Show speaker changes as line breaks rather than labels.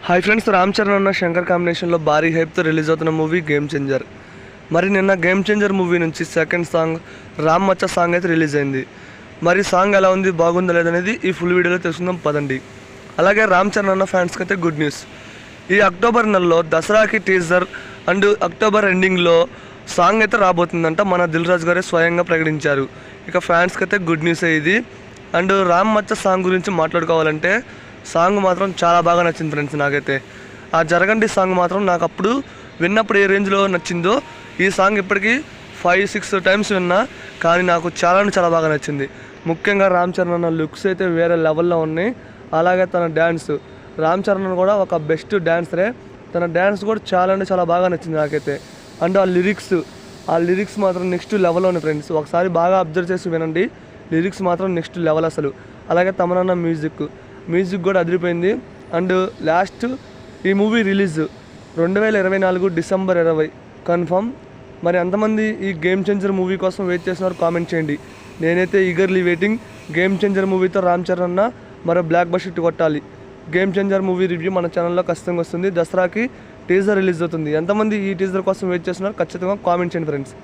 Hi friends, Ram Charan అన్న శంకర్ కాంబినేషన్లో భారీ హైప్తో రిలీజ్ అవుతున్న మూవీ గేమ్ చేంజర్. మరి నిన్న గేమ్ చేంజర్ మూవీ నుంచి సెకండ్ సాంగ్ రామ్ మచ్చ సాంగ్ అయితే రిలీజ్ అయింది. మరి సాంగ్ ఎలా ఉంది, బాగుందా లేదనేది ఈ ఫుల్ వీడియోలో తెలుసుకుందాం పదండి. అలాగే రామ్ చరణ్ అన్న ఫ్యాన్స్కి అయితే గుడ్ న్యూస్. ఈ అక్టోబర్ నెలలో దసరాకి టీజర్ అండ్ అక్టోబర్ ఎండింగ్లో సాంగ్ అయితే రాబోతుందంట. మన దిల్ రాజు గారే స్వయంగా ప్రకటించారు. ఇక ఫ్యాన్స్కి అయితే గుడ్ న్యూస్ ఇది. అండ్ రామ్ మచ్చ సాంగ్ గురించి మాట్లాడుకోవాలంటే సాంగ్ మాత్రం చాలా బాగా నచ్చింది ఫ్రెండ్స్. నాకైతే ఆ జరగండి సాంగ్ మాత్రం నాకు అప్పుడు విన్నప్పుడు ఏ రేంజ్లో నచ్చిందో ఈ సాంగ్ ఇప్పటికీ 5-6 టైమ్స్ విన్నా, కానీ నాకు చాలా బాగా నచ్చింది. ముఖ్యంగా రామ్ చరణ్ అన్న లుక్స్ అయితే వేరే లెవెల్లో ఉన్నాయి. అలాగే తన డ్యాన్స్, రామ్ చరణ్ కూడా ఒక బెస్ట్ డ్యాన్సరే. తన డ్యాన్స్ కూడా చాలా బాగా నచ్చింది నాకైతే. అండ్ ఆ లిరిక్స్ మాత్రం నెక్స్ట్ లెవెల్లో ఉన్నాయి ఫ్రెండ్స్. ఒకసారి బాగా అబ్జర్వ్ చేసి వినండి, లిరిక్స్ మాత్రం నెక్స్ట్ లెవెల్ అసలు. అలాగే తమనన్న మ్యూజిక్ కూడా అదిరిపోయింది. అండ్ లాస్ట్ ఈ మూవీ రిలీజ్ 2024 డిసెంబర్ 20 కన్ఫర్మ్. మరి ఎంతమంది ఈ గేమ్ చేంజర్ మూవీ కోసం వెయిట్ చేస్తున్నారు కామెంట్ చేయండి. నేనైతే ఈగర్లీ వెయిటింగ్. గేమ్ చేంజర్ మూవీతో రామ్ చరణ్ అన్న మరో బ్లాక్ బస్టర్ హిట్ కొట్టాలి. గేమ్ చేంజర్ మూవీ రివ్యూ మన ఛానల్లో ఖచ్చితంగా వస్తుంది. దసరాకి టీజర్ రిలీజ్ అవుతుంది. ఎంతమంది ఈ టీజర్ కోసం వెయిట్ చేస్తున్నారు ఖచ్చితంగా కామెంట్ చేయండి ఫ్రెండ్స్.